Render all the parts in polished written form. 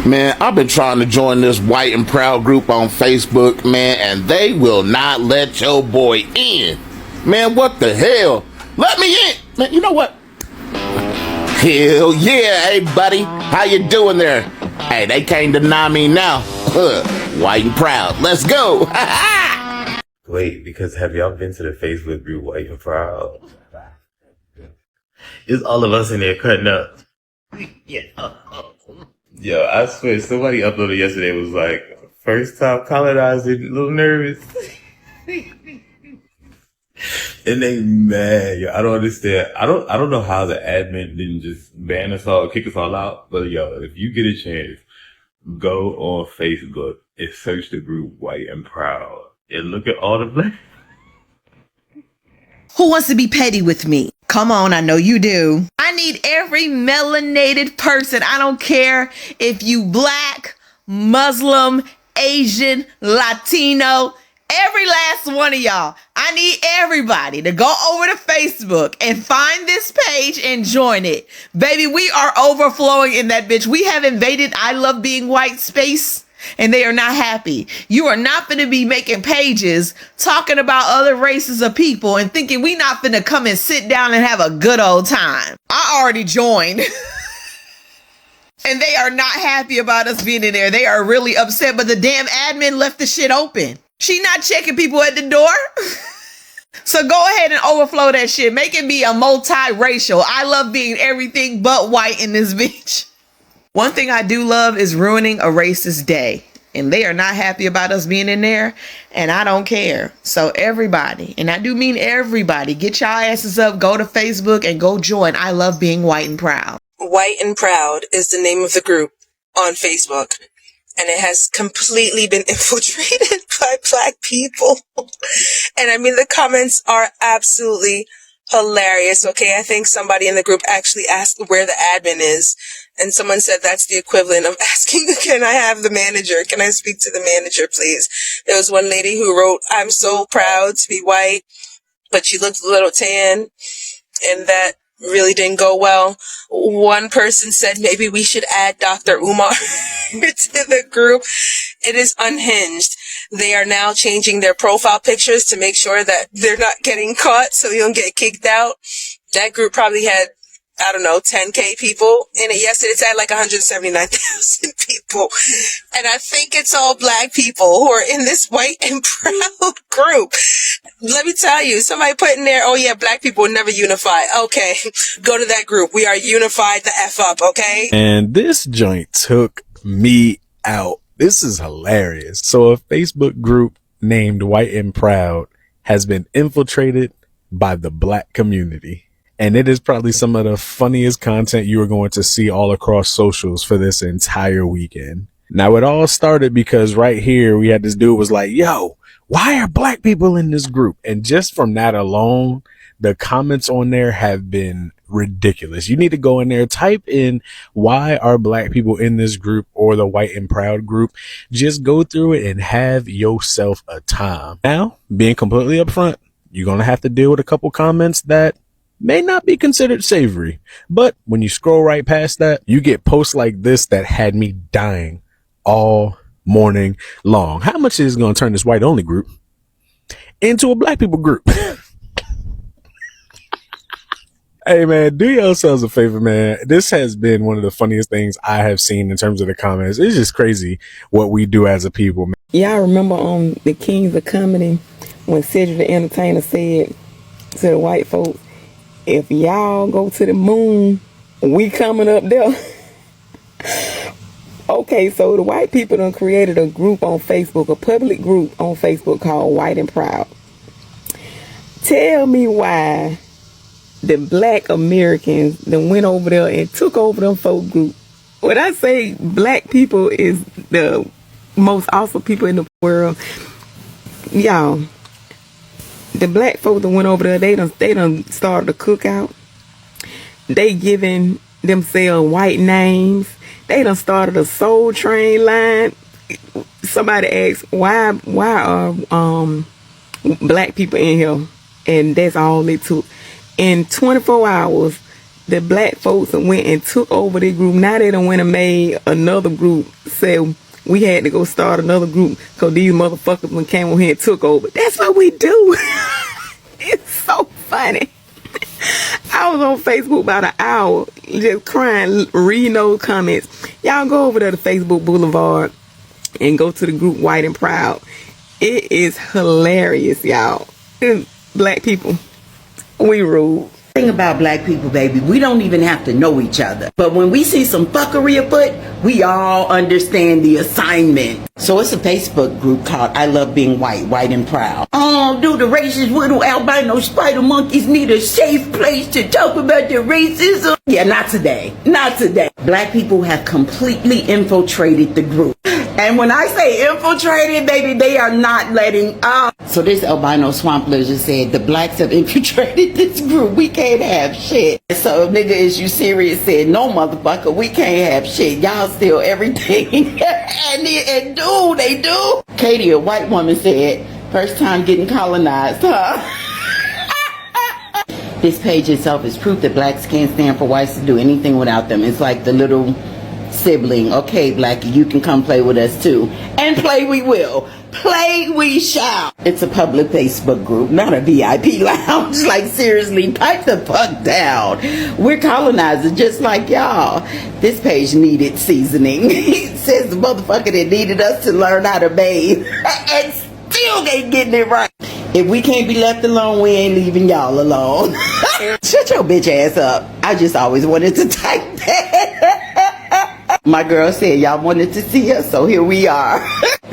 Man, I've been trying to join this White and Proud group on Facebook, man, and they will not let your boy in. Man, what the hell? Let me in! Man, you know what? Hell yeah, hey buddy, how you doing there? Hey, they can't deny me now. White and Proud, let's go! Wait, because have y'all been to the Facebook group White and Proud? It's all of us in there cutting up. Yeah. Yo, I swear, somebody uploaded yesterday was like, first time colonizing, a little nervous. And they mad, yo. I don't understand. I don't know how the admin didn't just ban us all, kick us all out. But yo, if you get a chance, go on Facebook and search the group White and Proud and look at all the black. Who wants to be petty with me? Come on, I know you do. I need every melanated person. I don't care if you black, Muslim, Asian, Latino, every last one of y'all. I need everybody to go over to Facebook and find this page and join it. Baby, we are overflowing in that bitch. We have invaded I Love Being White space. And they are not happy. You are not going to be making pages talking about other races of people and thinking we not going to come and sit down and have a good old time. I already joined. And they are not happy about us being in there. They are really upset, but the damn admin left the shit open. She not checking people at the door. So go ahead and overflow that shit. Make it be a multiracial. I love being everything but white in this bitch. One thing I do love is ruining a racist day. And they are not happy about us being in there. And I don't care. So everybody, and I do mean everybody, get y'all asses up, go to Facebook and go join I Love Being White and Proud. White and Proud is the name of the group on Facebook. And it has completely been infiltrated by black people. And I mean, the comments are absolutely hilarious. Okay, I think somebody in the group actually asked where the admin is. And someone said that's the equivalent of asking, can I have the manager? Can I speak to the manager, please? There was one lady who wrote, I'm so proud to be white, but she looked a little tan, and that really didn't go well. One person said maybe we should add Dr. Umar to the group. It is unhinged. They are now changing their profile pictures to make sure that they're not getting caught so they don't get kicked out. That group probably had, I don't know, 10K people in it. Yesterday it's at like 179,000 people. And I think it's all black people who are in this White and Proud group. Let me tell you, somebody put in there, oh yeah, black people will never unify. Okay, go to that group. We are unified the F up, okay? And this joint took me out. This is hilarious. So a Facebook group named White and Proud has been infiltrated by the black community. And it is probably some of the funniest content you are going to see all across socials for this entire weekend. Now, it all started because right here, we had this dude was like, yo, why are black people in this group? And just from that alone, the comments on there have been ridiculous. You need to go in there, type in, why are black people in this group or the White and Proud group? Just go through it and have yourself a time. Now, being completely upfront, you're going to have to deal with a couple comments that may not be considered savory, but when you scroll right past that, you get posts like this that had me dying all morning long. How much is it going to turn this white only group into a black people group? Hey man, do yourselves a favor, man. This has been one of the funniest things I have seen in terms of the comments. It's just crazy what we do as a people, man. Y'all remember on the Kings of Comedy when Cedric the Entertainer said to the white folks, if y'all go to the moon, we coming up there. Okay, so the white people done created a group on Facebook, a public group on Facebook called White and Proud. Tell me why the black Americans that went over there and took over them folk group. When I say black people is the most awesome people in the world, y'all, the black folk that went over there, they done started a cookout. They giving themselves white names. They done started a Soul Train line. Somebody asked, why are black people in here? And that's all it took. In 24 hours, the black folks went and took over their group. Now they done went and made another group. Said we had to go start another group because these motherfuckers when came over here and took over. That's what we do. It's so funny. I was on Facebook about an hour just crying, reading those comments. Y'all go over there to Facebook Boulevard and go to the group White and Proud. It is hilarious, y'all. Black people, we rule. Thing about black people, baby, we don't even have to know each other. But when we see some fuckery afoot, we all understand the assignment. So it's a Facebook group called I Love Being White, White and Proud. Oh, do the racist little albino spider monkeys need a safe place to talk about their racism? Yeah, not today. Not today. Black people have completely infiltrated the group. And when I say infiltrated, baby, they are not letting up. So this albino swamp lizard said, the blacks have infiltrated this group. We can't have shit. So nigga, is you serious? Said, no motherfucker, we can't have shit. Y'all steal everything. and do, they do. Katie, a white woman, said, first time getting colonized, huh? This page itself is proof that blacks can't stand for whites to do anything without them. It's like the little sibling. Okay, Blackie, you can come play with us too. And play we will. Play we shall. It's a public Facebook group, not a VIP lounge. Like, seriously, pipe the fuck down. We're colonizers just like y'all. This page needed seasoning. It says the motherfucker that needed us to learn how to bathe and still ain't getting it right. If we can't be left alone, we ain't leaving y'all alone. Shut your bitch ass up. I just always wanted to type that. My girl said y'all wanted to see us, so here we are.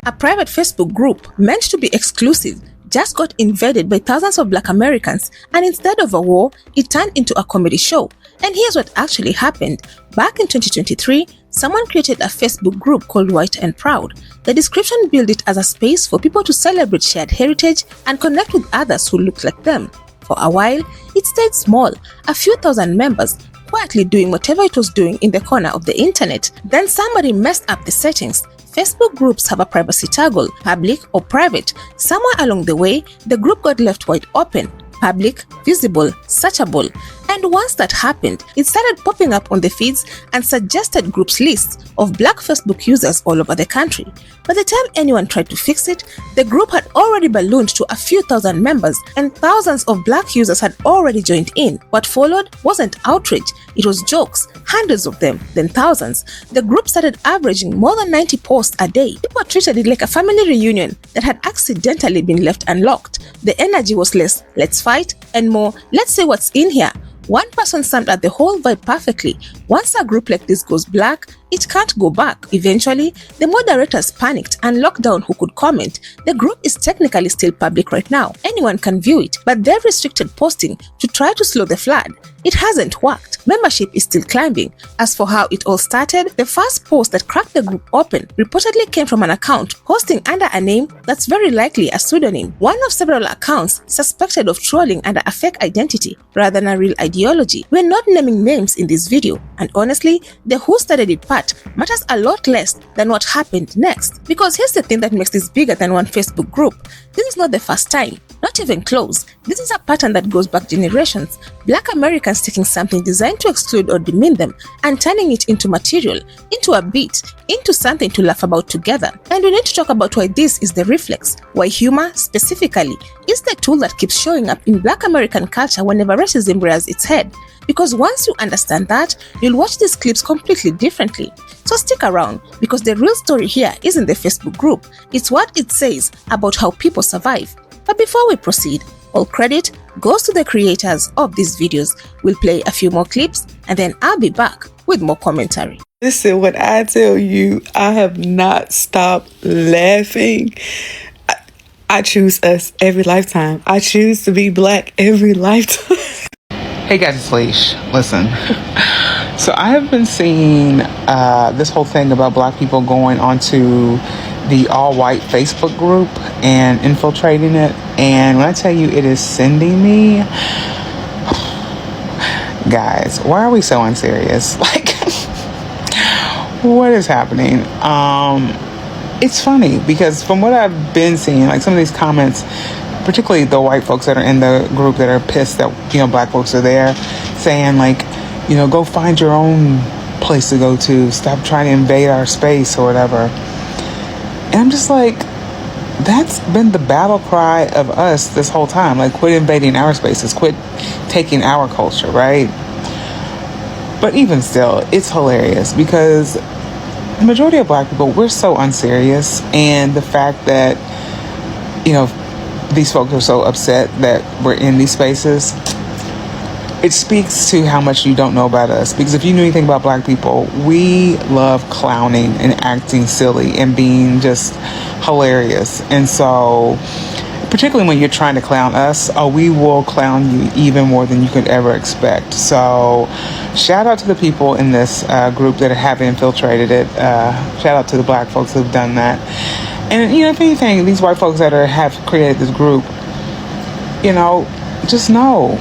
A private Facebook group meant to be exclusive just got invaded by thousands of black Americans, and instead of a war, it turned into a comedy show. And here's what actually happened. Back in 2023, someone created a Facebook group called White and Proud. The description billed it as a space for people to celebrate shared heritage and connect with others who looked like them. For a while, it stayed small, a few thousand members, quietly doing whatever it was doing in the corner of the internet. Then somebody messed up the settings. Facebook groups have a privacy toggle, public or private. Somewhere along the way, the group got left wide open, public, visible, searchable. And once that happened, it started popping up on the feeds and suggested groups lists of black Facebook users all over the country. By the time anyone tried to fix it, the group had already ballooned to a few thousand members and thousands of black users had already joined in. What followed wasn't outrage, it was jokes, hundreds of them, then thousands. The group started averaging more than 90 posts a day. People treated it like a family reunion that had accidentally been left unlocked. The energy was less, let's fight, and more, let's see what's in here. One person summed up the whole vibe perfectly. Once a group like this goes black, it can't go back. Eventually, the moderators panicked and locked down who could comment. The group is technically still public right now. Anyone can view it, but they've restricted posting to try to slow the flood. It hasn't worked. Membership is still climbing. As for how it all started, the first post that cracked the group open reportedly came from an account posting under a name that's very likely a pseudonym. One of several accounts suspected of trolling under a fake identity rather than a real ideology. We're not naming names in this video, and honestly, the who started it part matters a lot less than what happened next. Because here's the thing that makes this bigger than one Facebook group. This is not the first time. Not even close. This is a pattern that goes back generations. Black Americans taking something designed to exclude or demean them and turning it into material, into a beat, into something to laugh about together. And we need to talk about why this is the reflex, why humor, specifically, is the tool that keeps showing up in Black American culture whenever racism rears its head. Because once you understand that, you'll watch these clips completely differently. So stick around, because the real story here isn't the Facebook group, it's what it says about how people survive. But before we proceed, all credit goes to the creators of these videos. We'll play a few more clips and then I'll be back with more commentary. Listen, when I tell you I have not stopped laughing, I choose us every lifetime. I choose to be black every lifetime. Hey guys, it's Leash. Listen, so I have been seeing this whole thing about black people going onto the all-white Facebook group and infiltrating it, and when I tell you it is sending me, guys, why are we so unserious? Like, what is happening? It's funny because from what I've been seeing, like some of these comments, particularly the white folks that are in the group that are pissed that, you know, black folks are there, saying like, go find your own place to go to. Stop trying to invade our space or whatever. And I'm just like, that's been the battle cry of us this whole time. Like, quit invading our spaces, quit taking our culture, right? But even still, it's hilarious because the majority of Black people, we're so unserious. And the fact that, these folks are so upset that we're in these spaces, it speaks to how much you don't know about us. Because if you knew anything about Black people, we love clowning and acting silly and being just hilarious. And so, particularly when you're trying to clown us, we will clown you even more than you could ever expect. So shout out to the people in this group that have infiltrated it. Shout out to the Black folks who've done that. And, if anything, these white folks that have created this group, just know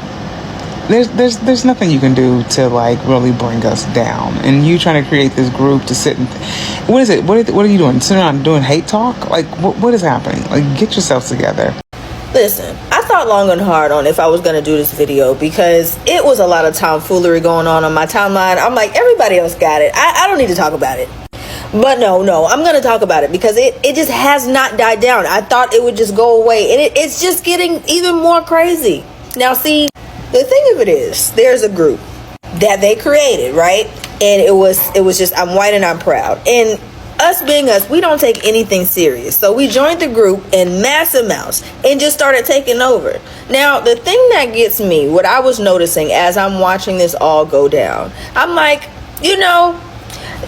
there's nothing you can do to really bring us down. And you trying to create this group to sit and what is it? What are you doing? Sitting around doing hate talk? What is happening? Get yourselves together. Listen, I thought long and hard on if I was going to do this video because it was a lot of tomfoolery going on my timeline. I'm like, everybody else got it. I don't need to talk about it. But no, I'm going to talk about it because it just has not died down. I thought it would just go away, and it's just getting even more crazy. Now, see, the thing of it is, there's a group that they created, right? And it was just, I'm white and I'm proud. And us being us, we don't take anything serious. So we joined the group in mass amounts and just started taking over. Now, the thing that gets me, what I was noticing as I'm watching this all go down, I'm like,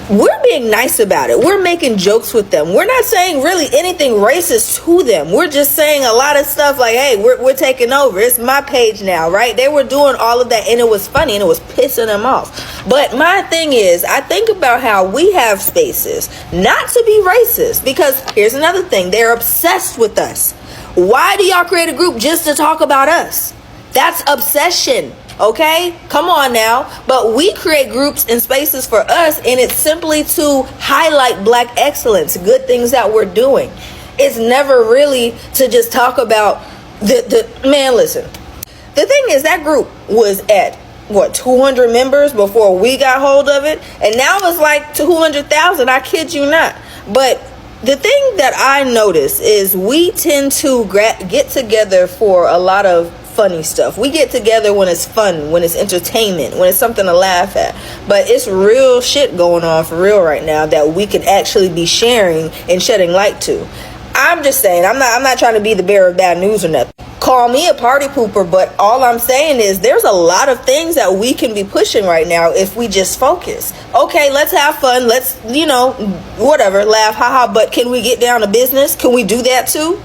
we're being nice about it. We're making jokes with them. We're not saying really anything racist to them. We're just saying a lot of stuff like, hey, we're taking over. It's my page now, right? They were doing all of that, and it was funny, and it was pissing them off. But my thing is, I think about how we have spaces not to be racist, because here's another thing. They're obsessed with us. Why do y'all create a group just to talk about us? That's obsession. Okay, come on now. But we create groups and spaces for us, and it's simply to highlight Black excellence, good things that we're doing. It's never really to just talk about man, listen. The thing is, that group was at 200 members before we got hold of it, and now it's like 200,000. I kid you not. But the thing that I notice is we tend to get together for a lot of funny stuff. We get together when it's fun, when it's entertainment, when it's something to laugh at. But it's real shit going on for real right now that we could actually be sharing and shedding light to. I'm just saying, I'm not trying to be the bearer of bad news or nothing. Call me a party pooper, but all I'm saying is there's a lot of things that we can be pushing right now if we just focus. Okay, let's have fun. Let's, whatever, laugh, haha. But can we get down to business? Can we do that too?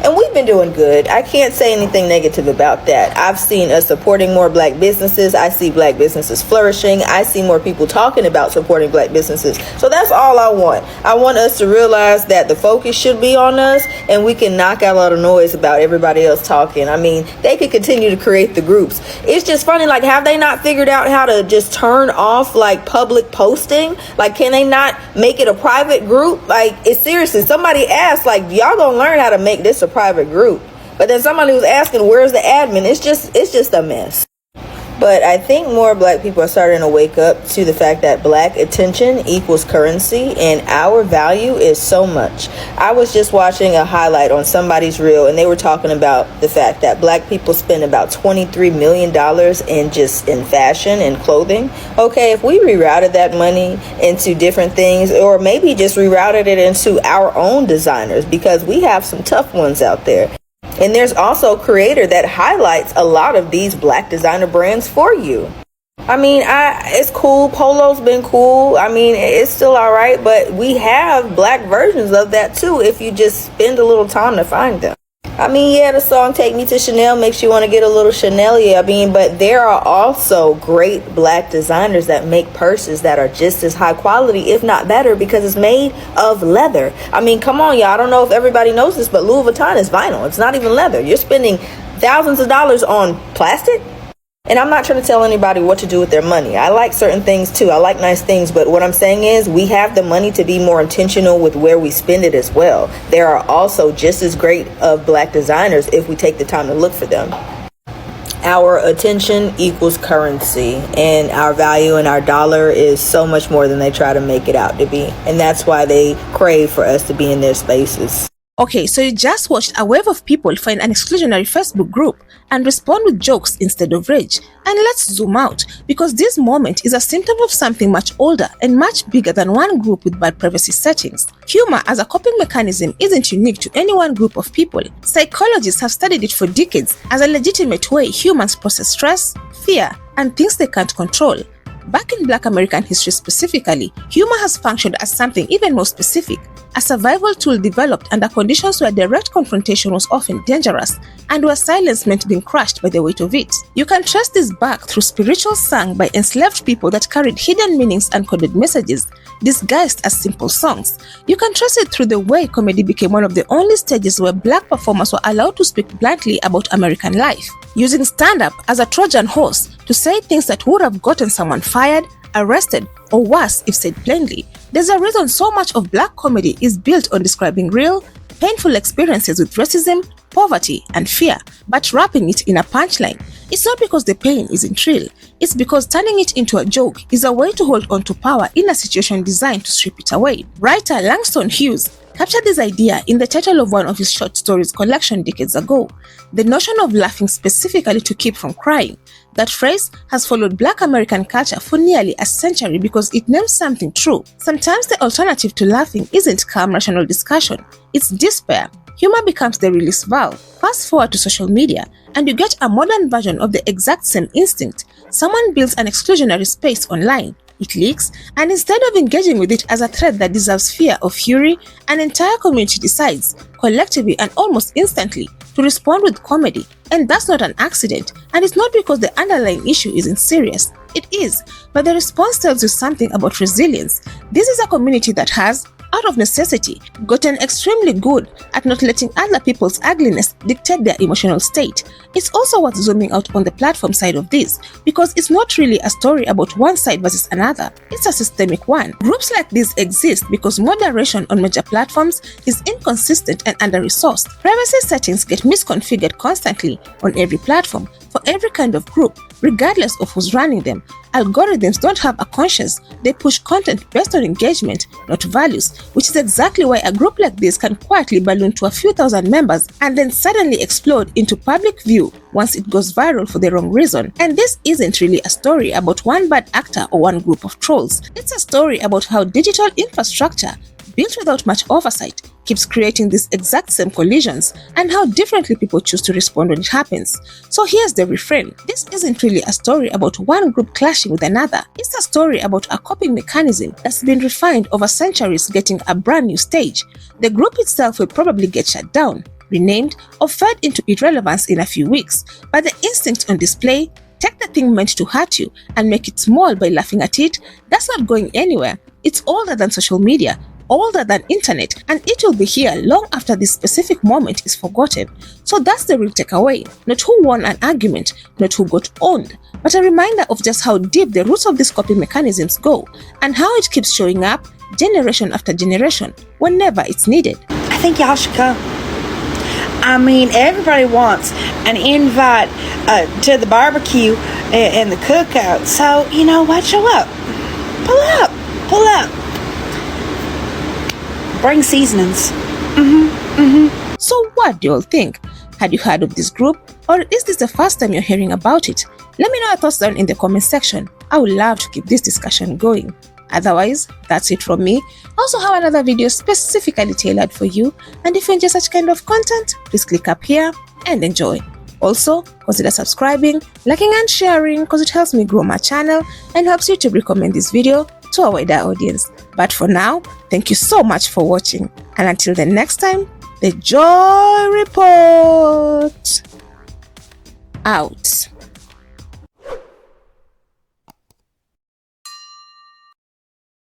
And we've been doing good. I can't say anything negative about that. I've seen us supporting more Black businesses. I see Black businesses flourishing. I see more people talking about supporting Black businesses. So that's all I want. I want us to realize that the focus should be on us, and we can knock out a lot of noise about everybody else talking. I mean, they could continue to create the groups. It's just funny, have they not figured out how to just turn off public posting? Can they not make it a private group? It's seriously, somebody asked, y'all gonna learn how to make this a private group, but then somebody was asking, where's the admin? It's just a mess. But I think more Black people are starting to wake up to the fact that Black attention equals currency, and our value is so much. I was just watching a highlight on somebody's reel, and they were talking about the fact that Black people spend about $23 million in fashion and clothing. Okay, if we rerouted that money into different things, or maybe just rerouted it into our own designers, because we have some tough ones out there. And there's also a creator that highlights a lot of these Black designer brands for you. I mean, it's cool. Polo's been cool. I mean, it's still all right, but we have Black versions of that too if you just spend a little time to find them. I mean, yeah, the song Take Me to Chanel makes you want to get a little Chanel, but there are also great Black designers that make purses that are just as high quality, if not better, because it's made of leather. I mean, come on, y'all. I don't know if everybody knows this, but Louis Vuitton is vinyl. It's not even leather. You're spending thousands of dollars on plastic. And I'm not trying to tell anybody what to do with their money. I like certain things too. I like nice things. But what I'm saying is we have the money to be more intentional with where we spend it as well. There are also just as great of Black designers if we take the time to look for them. our attention equals currency, and our value in our dollar is so much more than they try to make it out to be. And that's why they crave for us to be in their spaces. Okay, so you just watched a wave of people find an exclusionary Facebook group and respond with jokes instead of rage. And let's zoom out, because this moment is a symptom of something much older and much bigger than one group with bad privacy settings. Humor as a coping mechanism isn't unique to any one group of people. Psychologists have studied it for decades as a legitimate way humans process stress, fear, and things they can't control. Back in Black American history specifically, humor has functioned as something even more specific, a survival tool developed under conditions where direct confrontation was often dangerous and where silence meant being crushed by the weight of it. You can trace this back through spirituals sung by enslaved people that carried hidden meanings and coded messages, disguised as simple songs. You can trace it through the way comedy became one of the only stages where Black performers were allowed to speak bluntly about American life, using stand-up as a Trojan horse to say things that would have gotten someone fired, arrested, or worse if said plainly. There's a reason so much of Black comedy is built on describing real, painful experiences with racism, poverty, and fear, but wrapping it in a punchline. It's not because the pain isn't real, it's because turning it into a joke is a way to hold on to power in a situation designed to strip it away. Writer Langston Hughes captured this idea in the title of one of his short stories collection decades ago, the notion of laughing specifically to keep from crying. That phrase has followed Black American culture for nearly a century because it names something true. Sometimes the alternative to laughing isn't calm rational discussion, it's despair. Humor becomes the release valve. Fast forward to social media, and you get a modern version of the exact same instinct. Someone builds an exclusionary space online. It leaks, and instead of engaging with it as a threat that deserves fear or fury, an entire community decides, collectively and almost instantly, to respond with comedy. And that's not an accident, and it's not because the underlying issue isn't serious. It is, but the response tells you something about resilience. This is a community that has, out of necessity, gotten extremely good at not letting other people's ugliness dictate their emotional state. It's also worth zooming out on the platform side of this, because it's not really a story about one side versus another. It's a systemic one. Groups like these exist because moderation on major platforms is inconsistent and under-resourced. Privacy settings get misconfigured constantly on every platform, for every kind of group, regardless of who's running them. Algorithms don't have a conscience. They push content based on engagement, not values, which is exactly why a group like this can quietly balloon to a few thousand members and then suddenly explode into public view once it goes viral for the wrong reason. And this isn't really a story about one bad actor or one group of trolls. It's a story about how digital infrastructure, built without much oversight, keeps creating these exact same collisions, and how differently people choose to respond when it happens. So here's the refrain. This isn't really a story about one group clashing with another. It's a story about a coping mechanism that's been refined over centuries getting a brand new stage. The group itself will probably get shut down, renamed, or fed into irrelevance in a few weeks, but the instinct on display, take the thing meant to hurt you and make it small by laughing at it, that's not going anywhere. It's older than social media, older than internet, and it will be here long after this specific moment is forgotten. So that's the real takeaway. Not who won an argument, not who got owned, but a reminder of just how deep the roots of these coping mechanisms go, and how it keeps showing up generation after generation whenever it's needed. I think y'all should come. I mean, everybody wants an invite to the barbecue and the cookout. So, you know what? Show up. Pull up. Pull up. Bring seasonings. So what do you all think? Had you heard of this group, or is this the first time you're hearing about it? Let me know your thoughts down in the comment section. I would love to keep this discussion going. Otherwise, that's it from me. I also have another video specifically tailored for you, and if you enjoy such kind of content, please click up here and enjoy. Also, consider subscribing, liking and sharing because it helps me grow my channel and helps YouTube recommend this video to a wider audience. But for now, thank you so much for watching, and until the next time, the Joy Report out.